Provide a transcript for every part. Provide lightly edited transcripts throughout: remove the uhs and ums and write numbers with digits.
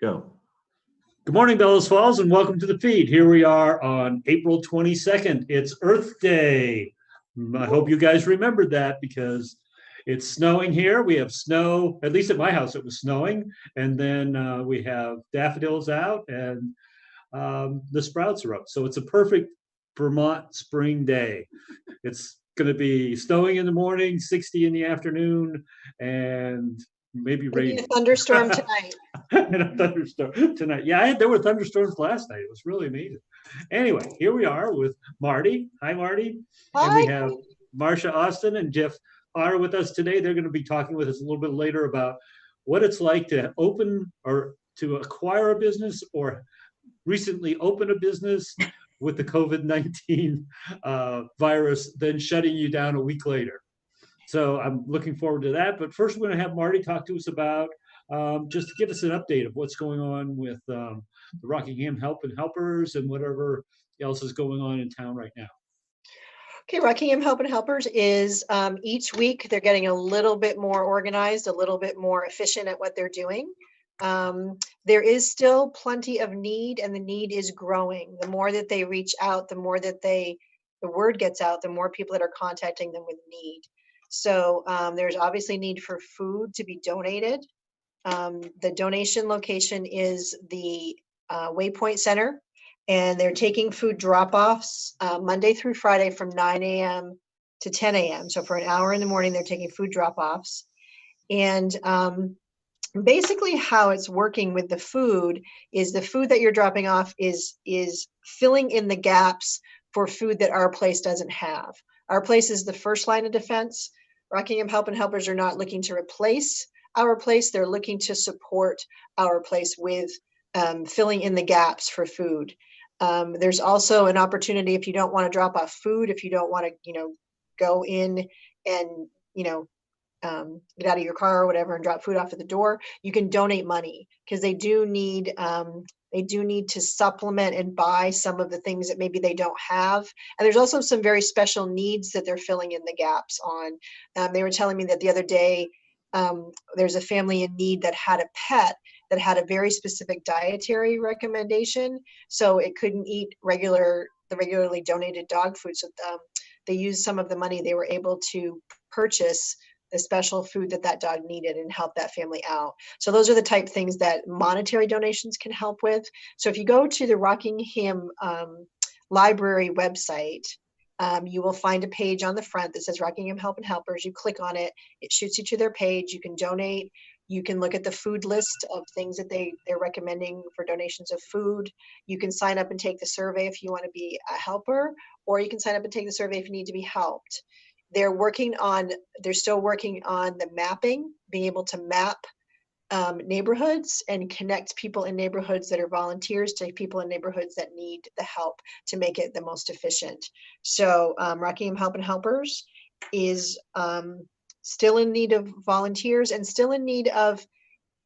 Go. Good morning, Bellows Falls, and welcome to the feed. Here we are on April 22nd. It's Earth Day. I hope you guys remembered that because it's snowing here. We have snow, at least at my house, it was snowing. And then we have daffodils out and the sprouts are up. So it's a perfect Vermont spring day. It's going to be snowing in the morning, 60 in the afternoon, and maybe rain. A thunderstorm tonight. And a thunderstorm tonight. Yeah, there were thunderstorms last night. It was really amazing. Anyway, here we are with Marty. Hi, Marty. Hi. And we have Marsha Austin and Jeff Potter with us today. They're going to be talking with us a little bit later about what it's like to open or to acquire a business or recently open a business with the COVID-19 virus, then shutting you down a week later. So I'm looking forward to that. But first, we're going to have Marty talk to us about just to give us an update of what's going on with the Rockingham Help and Helpers and whatever else is going on in town right now. Okay, Rockingham Help and Helpers is each week they're getting a little bit more organized, a little bit more efficient at what they're doing. There is still plenty of need, and the need is growing. The more that they reach out, the more that the word gets out, the more people that are contacting them with need. So there's obviously need for food to be donated. The donation location is the Waypoint Center, and they're taking food drop-offs Monday through Friday from 9 a.m. to 10 a.m. So for an hour in the morning, they're taking food drop-offs. And basically how it's working with the food is the food that you're dropping off is filling in the gaps for food that our place doesn't have. Our place is the first line of defense. Rockingham Help and Helpers are not looking to replace our place. They're looking to support our place with filling in the gaps for food. There's also an opportunity if you don't want to drop off food, if you don't want to, go in and, get out of your car or whatever and drop food off at the door, you can donate money because they do need to supplement and buy some of the things that maybe they don't have. And there's also some very special needs that they're filling in the gaps on. They were telling me that the other day, there's a family in need that had a pet that had a very specific dietary recommendation. So it couldn't eat the regularly donated dog food. So they used some of the money they were able to purchase the special food that dog needed and help that family out. So those are the type of things that monetary donations can help with. So if you go to the Rockingham Library website, you will find a page on the front that says Rockingham Help and Helpers. You click on it, it shoots you to their page. You can donate. You can look at the food list of things that they're recommending for donations of food. You can sign up and take the survey if you want to be a helper, or you can sign up and take the survey if you need to be helped. They're still working on the mapping, being able to map neighborhoods and connect people in neighborhoods that are volunteers to people in neighborhoods that need the help to make it the most efficient. So Rockingham Help and Helpers is still in need of volunteers and still in need of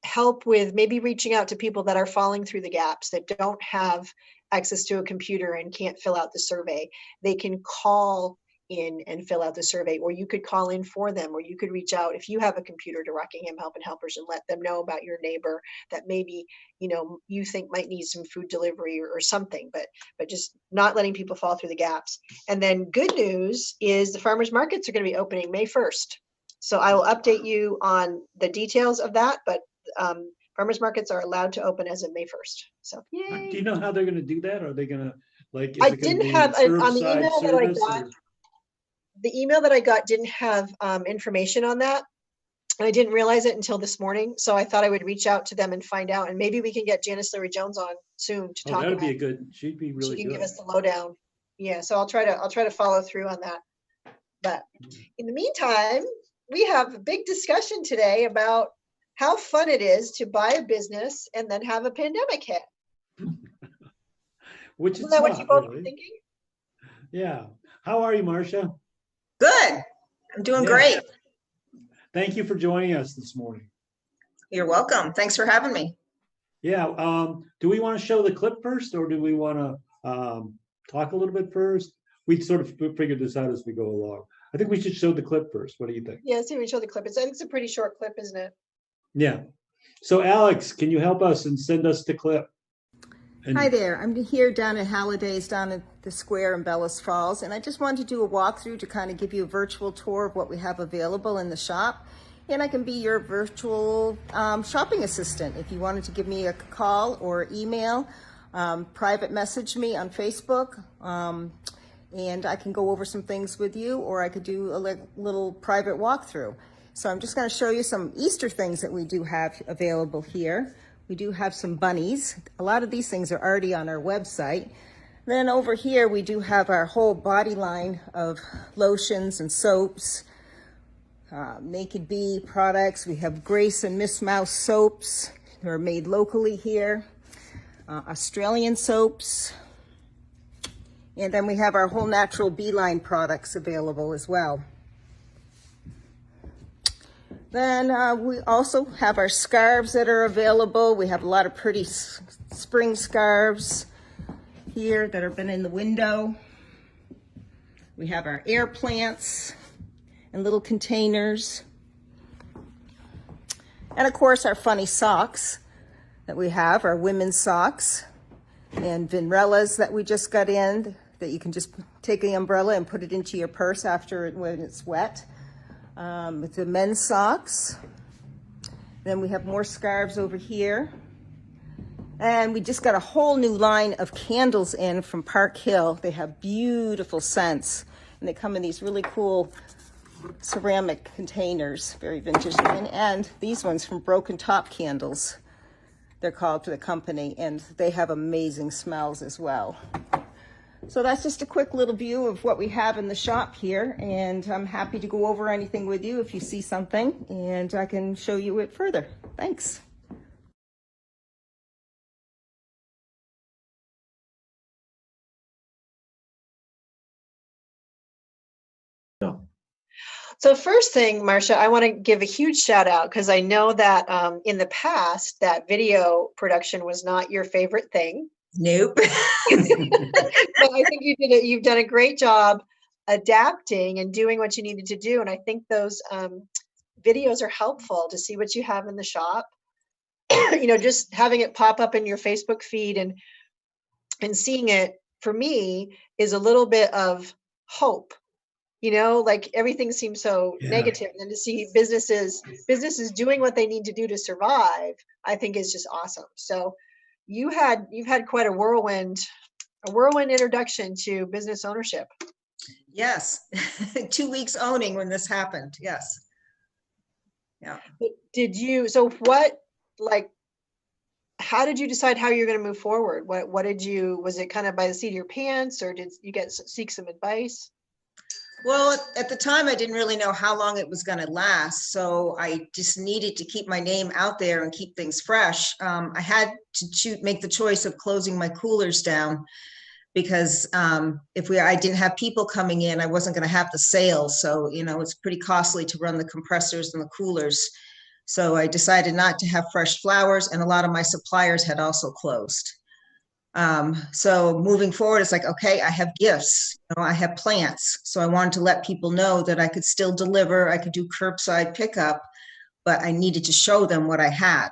help with maybe reaching out to people that are falling through the gaps, that don't have access to a computer and can't fill out the survey. They can call in and fill out the survey, or you could call in for them, or you could reach out if you have a computer to Rockingham Help and Helpers and let them know about your neighbor that maybe you think might need some food delivery or something, but just not letting people fall through the gaps. And then good news is the farmers markets are going to be opening May 1st. So I will update you on the details of that, but farmers markets are allowed to open as of May 1st. So yay. Do you know how they're going to do that? Are they going to I didn't have on the email that I got. The email that I got didn't have information on that. And I didn't realize it until this morning. So I thought I would reach out to them and find out. And maybe we can get Janice Larry Jones on soon to talk that'd about be she'd be really good. She can give us the lowdown. Yeah, so I'll try to follow through on that. But in the meantime, we have a big discussion today about how fun it is to buy a business and then have a pandemic hit. Which Isn't that what you both were thinking? Yeah. How are you, Marsha? Good. I'm doing great. Thank you for joining us this morning. You're welcome. Thanks for having me. Yeah. Do we want to show the clip first, or do we want to talk a little bit first? We sort of figured this out as we go along. I think we should show the clip first. What do you think? Yeah, see, we show the clip. I think it's a pretty short clip, isn't it? Yeah. So Alex, can you help us and send us the clip? And Hi there, I'm here down at Halladay's down at the square in Bellas Falls, and I just wanted to do a walkthrough to kind of give you a virtual tour of what we have available in the shop. And I can be your virtual shopping assistant. If you wanted to give me a call or email, private message me on Facebook, and I can go over some things with you, or I could do a little private walkthrough. So I'm just going to show you some Easter things that we do have available here. We do have some bunnies. A lot of these things are already on our website. Then over here, we do have our whole body line of lotions and soaps, Naked Bee products. We have Grace and Miss Mouse soaps. They're made locally here. Australian soaps. And then we have our whole natural beeline products available as well. Then we also have our scarves that are available. We have a lot of pretty spring scarves here that have been in the window. We have our air plants and little containers. And of course our funny socks that we have, our women's socks and vinrellas that we just got in that you can just take the umbrella and put it into your purse when it's wet. With the men's socks. Then we have more scarves over here. And we just got a whole new line of candles in from Park Hill. They have beautiful scents. And they come in these really cool ceramic containers, very vintage looking. And these ones from Broken Top Candles, they're called, for the company. And they have amazing smells as well. So that's just a quick little view of what we have in the shop here, and I'm happy to go over anything with you if you see something, and I can show you it further. Thanks. So first thing, Marcia, I want to give a huge shout out because I know that in the past that video production was not your favorite thing. Nope. But I think you've done a great job adapting and doing what you needed to do. And I think those videos are helpful to see what you have in the shop. Just having it pop up in your Facebook feed and seeing it for me is a little bit of hope. Like everything seems so negative, and then to see businesses doing what they need to do to survive, I think is just awesome. So you've had quite a whirlwind introduction to business ownership. Yes. 2 weeks owning when this happened. Yes. Yeah. How did you decide how you're going to move forward? Was it kind of by the seat of your pants, or did you seek some advice? Well, at the time, I didn't really know how long it was going to last. So I just needed to keep my name out there and keep things fresh. I had to make the choice of closing my coolers down because I didn't have people coming in, I wasn't going to have the sales. So, it's pretty costly to run the compressors and the coolers. So I decided not to have fresh flowers, and a lot of my suppliers had also closed. So moving forward, it's like, okay, I have gifts, I have plants. So I wanted to let people know that I could still deliver, I could do curbside pickup, but I needed to show them what I had.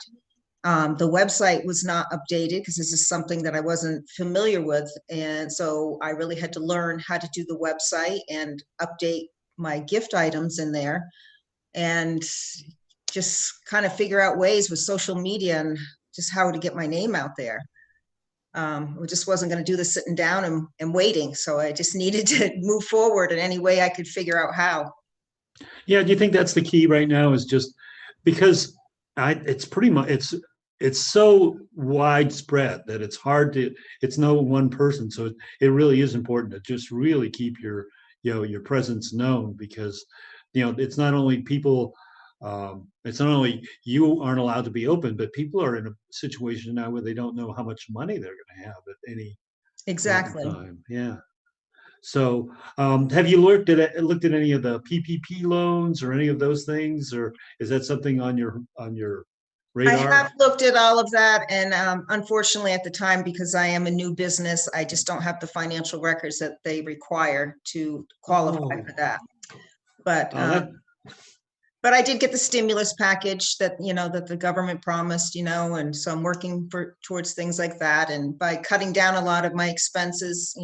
The website was not updated because this is something that I wasn't familiar with. And so I really had to learn how to do the website and update my gift items in there and just kind of figure out ways with social media and just how to get my name out there. I just wasn't going to do the sitting down and waiting. So I just needed to move forward in any way I could figure out how. Yeah, do you think that's the key right now, is just because it's pretty much, it's so widespread that it's no one person. So it really is important to just really keep your presence known, because, it's not only people, it's not only you aren't allowed to be open, but people are in a situation now where they don't know how much money they're going to have at any time. Yeah. So have you looked at any of the PPP loans or any of those things, or is that something on your radar? I have looked at all of that, and unfortunately at the time, because I am a new business, I just don't have the financial records that they require to qualify for that. But But I did get the stimulus package that, that the government promised, and so I'm working towards things like that. And by cutting down a lot of my expenses,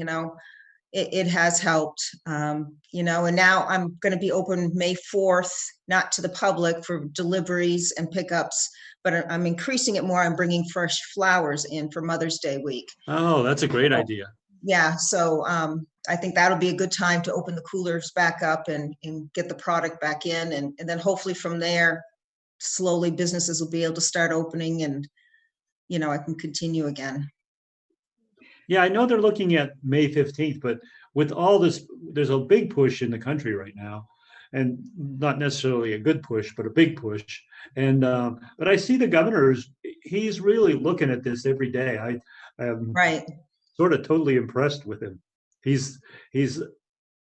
it has helped, and now I'm going to be open May 4th, not to the public for deliveries and pickups, but I'm increasing it more. I'm bringing fresh flowers in for Mother's Day week. Oh, that's a great idea. Yeah, so I think that'll be a good time to open the coolers back up and get the product back in. And then hopefully from there, slowly businesses will be able to start opening and, I can continue again. Yeah, I know they're looking at May 15th, but with all this, there's a big push in the country right now, and not necessarily a good push, but a big push. And but I see the governor's, he's really looking at this every day. I'm Right. sort of totally impressed with him. He's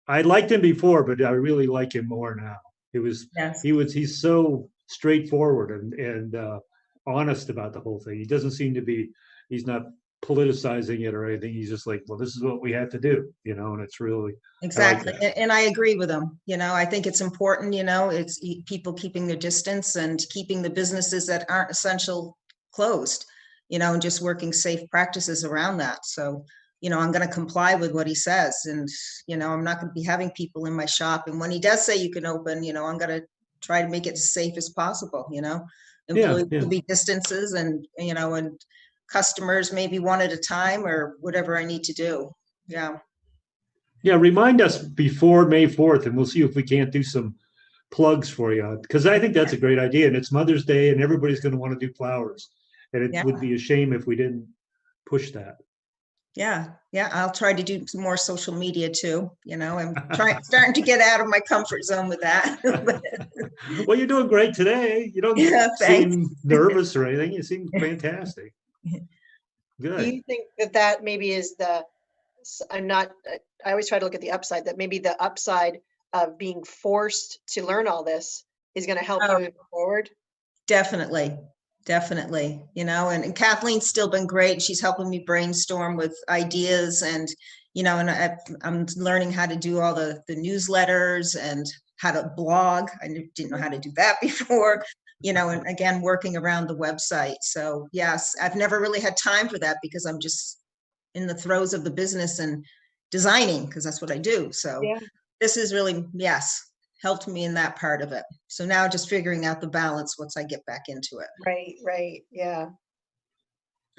I liked him before, but I really like him more now. Yes. He's so straightforward and honest about the whole thing. He doesn't seem to be, he's not politicizing it or anything. He's just like, well, this is what we have to do, and it's really Exactly. I like And I agree with them. I think it's important, it's people keeping their distance and keeping the businesses that aren't essential closed, and just working safe practices around that. So, I'm going to comply with what he says. And, I'm not going to be having people in my shop. And when he does say you can open, I'm going to try to make it as safe as possible, employees will be distances and, and customers maybe one at a time or whatever I need to do. Yeah. Yeah, remind us before May 4th, and we'll see if we can't do some plugs for you, because I think that's a great idea. And it's Mother's Day, and everybody's going to want to do flowers. And it would be a shame if we didn't push that. Yeah. I'll try to do some more social media too. I'm starting to get out of my comfort zone with that. Well, you're doing great today. You don't seem nervous or anything. You seem fantastic. Good. Do you think that maybe is I always try to look at the upside, that maybe the upside of being forced to learn all this is going to help you move forward? Definitely. And Kathleen's still been great. She's helping me brainstorm with ideas and, and I'm learning how to do all the newsletters and how to blog. I didn't know how to do that before, and again, working around the website. So yes, I've never really had time for that because I'm just in the throes of the business and designing because that's what I do. So this is really, helped me in that part of it. So now just figuring out the balance once I get back into it. Right. Yeah.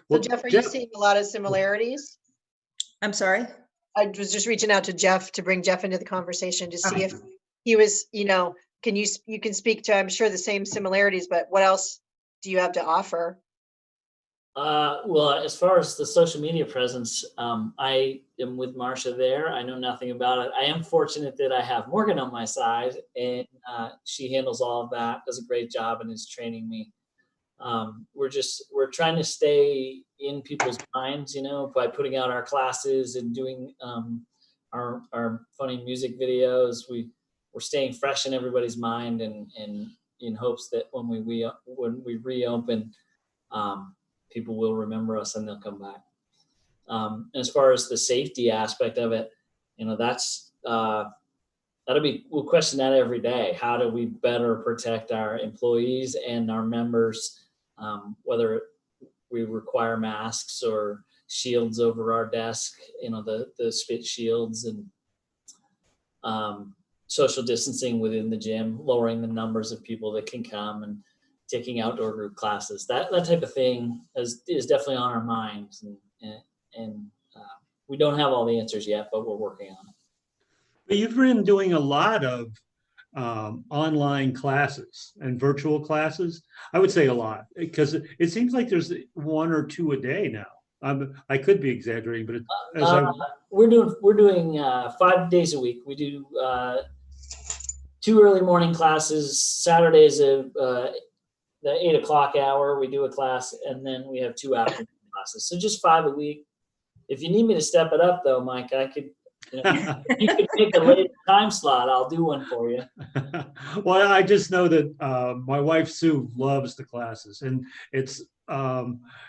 Well, so Jeff, are you seeing a lot of similarities? I'm sorry? I was just reaching out to Jeff to bring Jeff into the conversation to see if he was, you can speak to, I'm sure, the same similarities, but what else do you have to offer? Well, as far as the social media presence, I am with Marsha there. I know nothing about it. I am fortunate that I have Morgan on my side, and she handles all of that, does a great job, and is training me. We're trying to stay in people's minds, by putting out our classes and doing our funny music videos. We're staying fresh in everybody's mind, and in hopes that when we reopen, people will remember us and they'll come back. And as far as the safety aspect of it, we'll question that every day. How do we better protect our employees and our members, whether we require masks or shields over our desk, the spit shields, and social distancing within the gym, lowering the numbers of people that can come, and taking outdoor group classes. That type of thing is definitely on our minds, and we don't have all the answers yet, but we're working on it. But you've been doing a lot of online classes and virtual classes. I would say a lot, because it seems like there's one or two a day now. I could be exaggerating, but we're doing 5 days a week. We do 2 early morning classes. Saturdays the 8 o'clock hour, we do a class, and then we have 2 afternoon classes. So just 5 a week. If you need me to step it up, though, Mike, I could. You could pick a later time slot. I'll do one for you. Well, I just know that my wife Sue loves the classes, and it's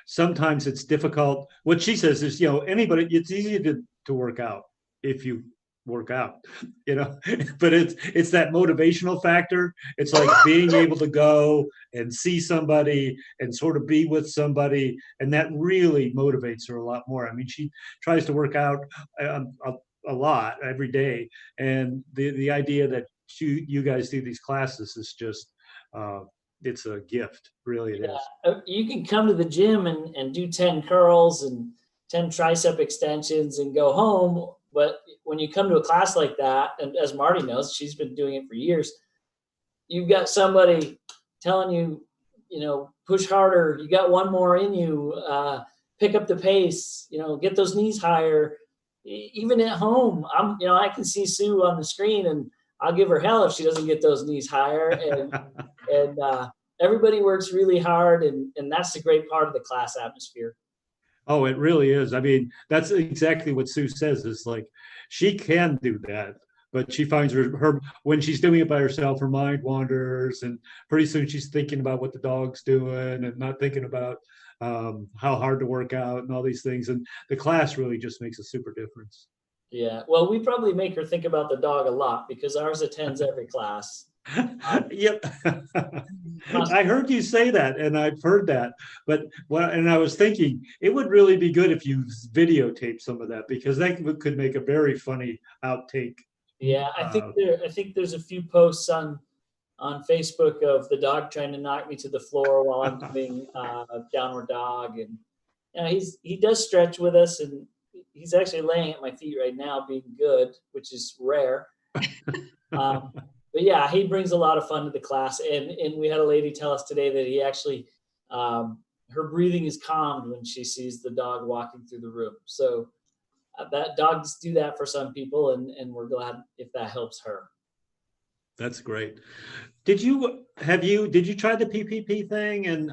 sometimes it's difficult. What she says is, anybody, it's easy to work out if you work out, but it's that motivational factor. It's like being able to go and see somebody and sort of be with somebody, and that really motivates her a lot more. I mean, she tries to work out a lot every day, and the idea that you guys do these classes is just it's a gift, really it is. You can come to the gym and do 10 curls and 10 tricep extensions and go home. But when you come to a class like that, and as Marty knows, she's been doing it for years, you've got somebody telling you, push harder. You got one more in you, pick up the pace, get those knees higher. Even at home, I can see Sue on the screen and I'll give her hell if she doesn't get those knees higher. And everybody works really hard. And that's the great part of the class atmosphere. Oh, it really is. I mean, that's exactly what Sue says. Is like she can do that, but she finds her when she's doing it by herself, her mind wanders, and pretty soon she's thinking about what the dog's doing and not thinking about how hard to work out and all these things. And the class really just makes a super difference. Yeah. Well, we probably make her think about the dog a lot because ours attends every class. Yep. I heard you say that, and I've heard that, and I was thinking it would really be good if you videotape some of that, because that could make a very funny outtake. Yeah, I think there's a few posts on Facebook of the dog trying to knock me to the floor while I'm doing downward dog, and he does stretch with us, and he's actually laying at my feet right now, being good, which is rare. But yeah, he brings a lot of fun to the class. And we had a lady tell us today that he actually, her breathing is calmed when she sees the dog walking through the room. So that dogs do that for some people, and we're glad if that helps her. That's great. Did you try the PPP thing, and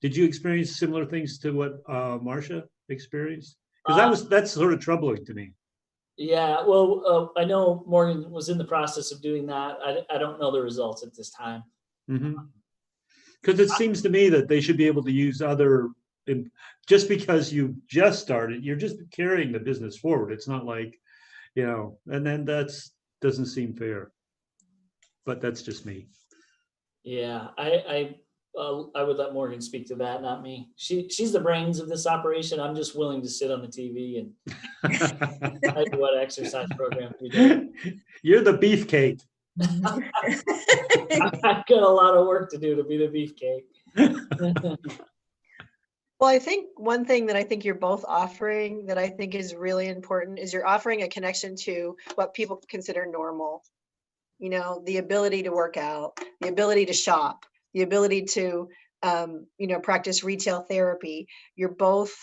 did you experience similar things to what Marcia experienced? Because that's sort of troubling to me. Yeah, well, I know Morgan was in the process of doing that. I don't know the results at this time. Because it seems to me that they should be able to use just because you just started, you're just carrying the business forward. It's not like, and then doesn't seem fair. But that's just me. Yeah, I would let Morgan speak to that, not me. She's the brains of this operation. I'm just willing to sit on the TV and tell you what exercise program we do. You're the beefcake. I've got a lot of work to do to be the beefcake. Well, I think one thing that I think you're both offering that I think is really important is you're offering a connection to what people consider normal. The ability to work out, the ability to shop, the ability to, practice retail therapy. You're both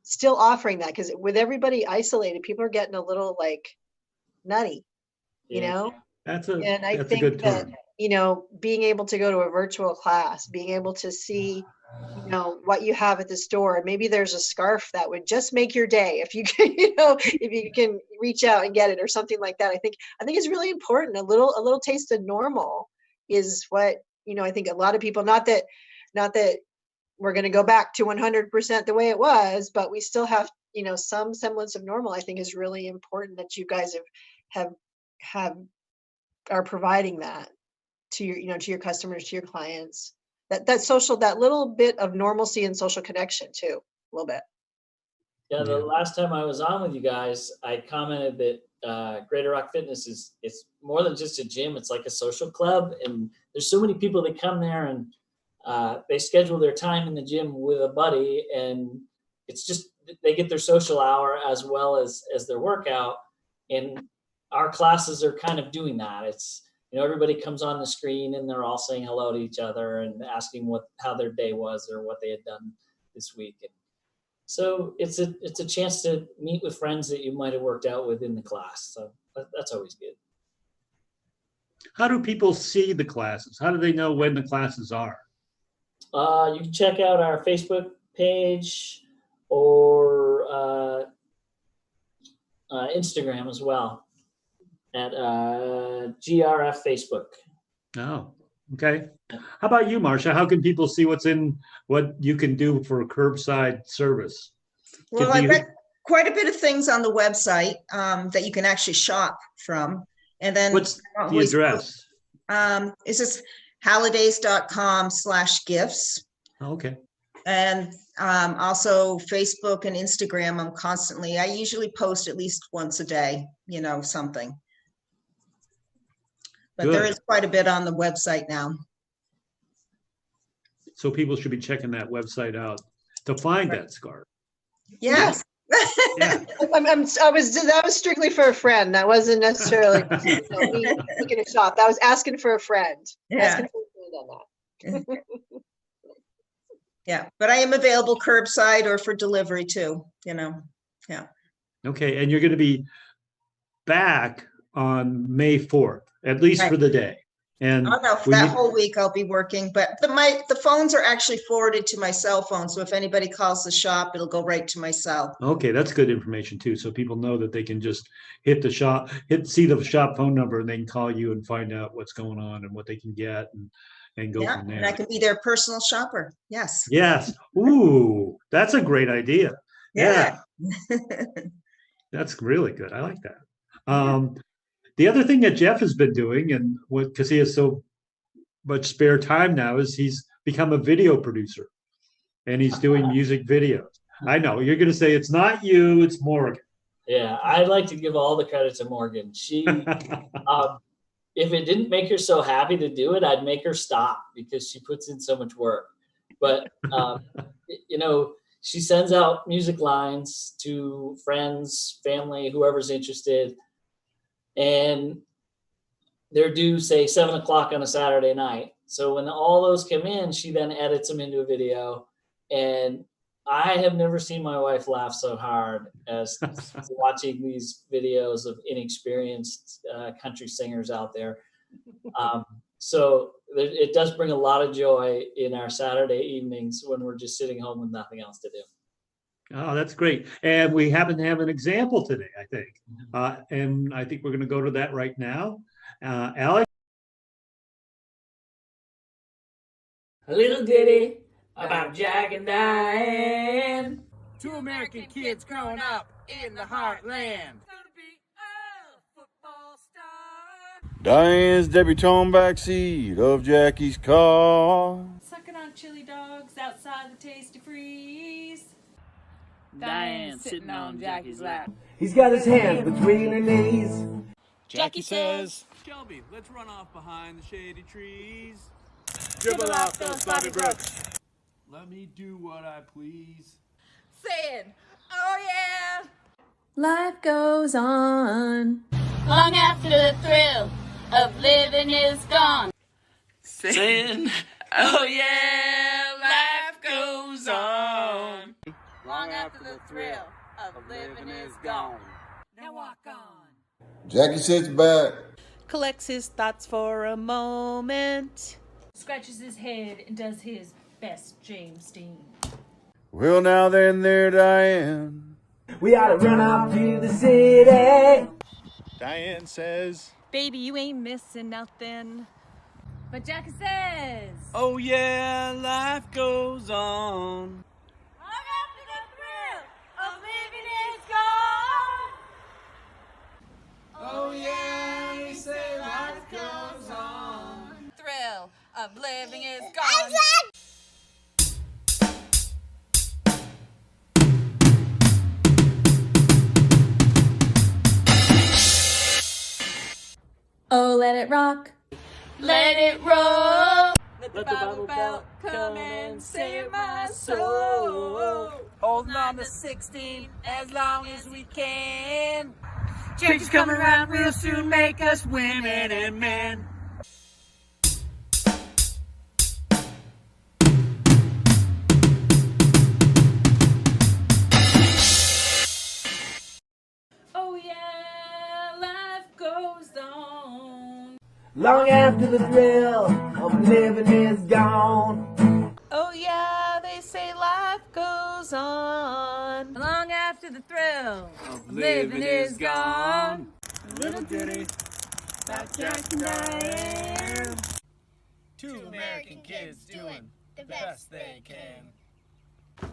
still offering that, because with everybody isolated, people are getting a little nutty, That's and I that's think a good that, term. being able to go to a virtual class, being able to see, what you have at the store, and maybe there's a scarf that would just make your day if you can, if you can reach out and get it or something like that. I think it's really important. A little taste of normal is what, I think a lot of people, not that we're going to go back to 100% the way it was, but we still have, some semblance of normal. I think is really important that you guys are providing that to your, to your customers, to your clients, that little bit of normalcy and social connection too, a little bit. Yeah, the last time I was on with you guys, I commented that Greater Rock Fitness it's more than just a gym. It's like a social club, and there's so many people that come there and they schedule their time in the gym with a buddy, and it's just they get their social hour as well as their workout. And our classes are kind of doing that. It's everybody comes on the screen and they're all saying hello to each other and asking how their day was or what they had done this week. And so it's a chance to meet with friends that you might have worked out with in the class. So that's always good. How do people see the classes? How do they know when the classes are? You can check out our Facebook page or Instagram as well at GRF Facebook. Oh, okay. How about you, Marcia? How can people see what you can do for curbside service? Well, quite a bit of things on the website that you can actually shop from. And then What's the address? It's just halladays.com/gifts. Okay. And also Facebook and Instagram, I'm constantly, I usually post at least once a day, something. But there Good. is quite a bit on the website now. So people should be checking that website out to find that scarf. Yes. Yeah. That was strictly for a friend. That wasn't necessarily me looking at shop. That was asking for a friend. Yeah. Asking for a friend on that. Yeah, but I am available curbside or for delivery too, Yeah. Okay, and you're going to be back on May 4th, at least Right. for the day. And Oh no, that whole week I'll be working, but the phones are actually forwarded to my cell phone. So if anybody calls the shop, it'll go right to my cell. okay, that's good information too. So people know that they can just see the shop phone number and they can call you and find out what's going on and what they can get and go Yeah, from there. and I can be their personal shopper. Yes. Yes. Ooh, that's a great idea. Yeah. That's really good. I like that. The other thing that Jeff has been doing, and because he has so much spare time now, is he's become a video producer, and he's doing music videos. I know you're going to say it's not you, it's Morgan. Yeah, I'd like to give all the credit to Morgan. She, if it didn't make her so happy to do it, I'd make her stop because she puts in so much work. But she sends out music lines to friends, family, whoever's interested. And they're due, say, 7:00 on a Saturday night. So when all those come in, she then edits them into a video. And I have never seen my wife laugh so hard as watching these videos of inexperienced country singers out there. So it does bring a lot of joy in our Saturday evenings when we're just sitting home with nothing else to do. Oh, that's great. And we happen to have an example today, I think. And I think we're going to go to that right now. Alex? A little ditty about Jack and Diane. Two American kids growing up in the heartland. Diane's debutante backseat of Jackie's car. Sucking on chili dogs outside the Tasty Freeze. Diane sitting on Jackie's lap. He's got his hands between her knees. Jackie says, Shelby, let's run off behind the shady trees. Dribble off those sloppy brooks. Let me do what I please. Saying, oh yeah. Life goes on. Long after the thrill of living is gone. saying, oh yeah, life goes on. Long after the thrill of living is gone. Now walk on. Jackie sits back. Collects his thoughts for a moment. Scratches his head and does his best James Dean. Well, now then, there, Diane. We ought to run off to the city. Diane says, Baby, you ain't missing nothing. But Jackie says, Oh yeah, life goes on. Long after the thrill of living is gone. Oh yeah, they say life goes on. Thrill of living is gone. Oh, let it rock. Let it roll. Let the Bible Belt come and save my soul. Holding on to 16 as long as we can. Change is coming around real soon, make us women and men. oh yeah, life goes on. Long after the thrill of living is gone. Oh, yeah, they say life goes on. Long after the thrill Of living is gone. A little ditty about Jack and Diane. Two American kids doing the best they can.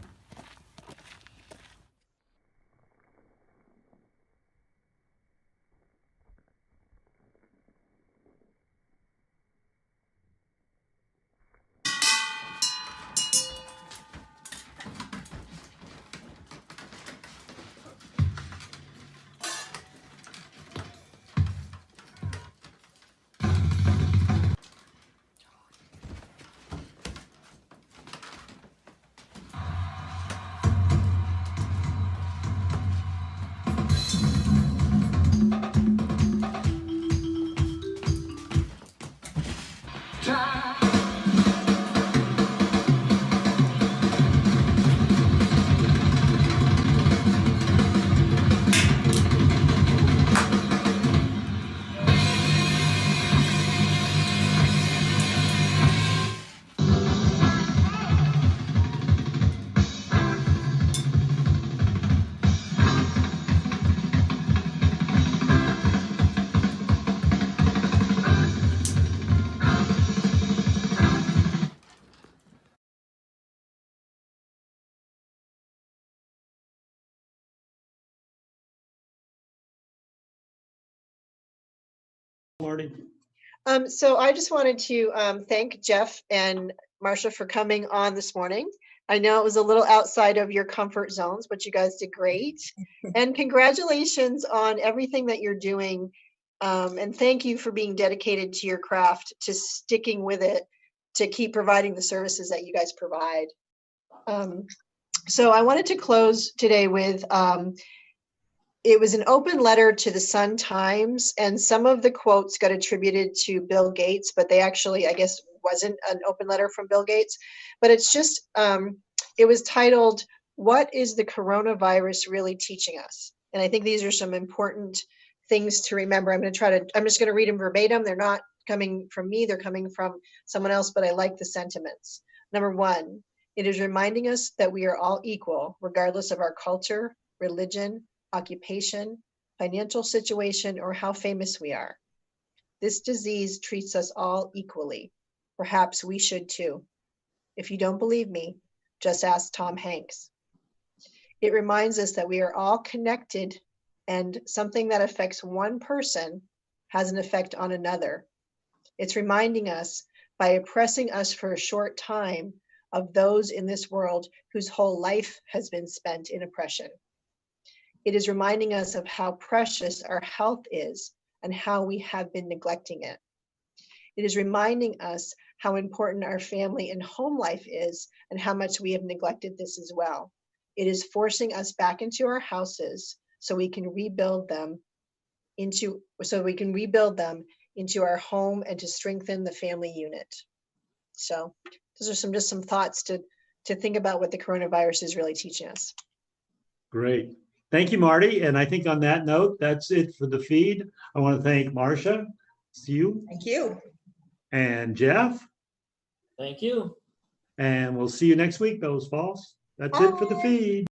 Marty? So I just wanted to thank Jeff and Marsha for coming on this morning. I know it was a little outside of your comfort zones, but you guys did great. And congratulations on everything that you're doing. And thank you for being dedicated to your craft, to sticking with it, to keep providing the services that you guys provide. So I wanted to close today with, it was an open letter to the Sun Times, and some of the quotes got attributed to Bill Gates, but they actually, I guess, wasn't an open letter from Bill Gates. But it's just, it was titled, "What is the coronavirus really teaching us?" And I think these are some important things to remember. I'm just going to read them verbatim. They're not coming from me, they're coming from someone else, but I like the sentiments. Number one, it is reminding us that we are all equal, regardless of our culture, religion, occupation, financial situation, or how famous we are. This disease treats us all equally. Perhaps we should too. If you don't believe me, just ask Tom Hanks. It reminds us that we are all connected, and something that affects one person has an effect on another. It's reminding us, by oppressing us for a short time, of those in this world whose whole life has been spent in oppression. It is reminding us of how precious our health is and how we have been neglecting it. It is reminding us how important our family and home life is and how much we have neglected this as well. It is forcing us back into our houses so we can rebuild them into our home and to strengthen the family unit. So those are just some thoughts to think about what the coronavirus is really teaching us. Great. Thank you, Marty. And I think on that note, that's it for the feed. I want to thank Marsha, you. Thank you. And Jeff. Thank you. And we'll see you next week, Bellows Falls. That's it for the feed.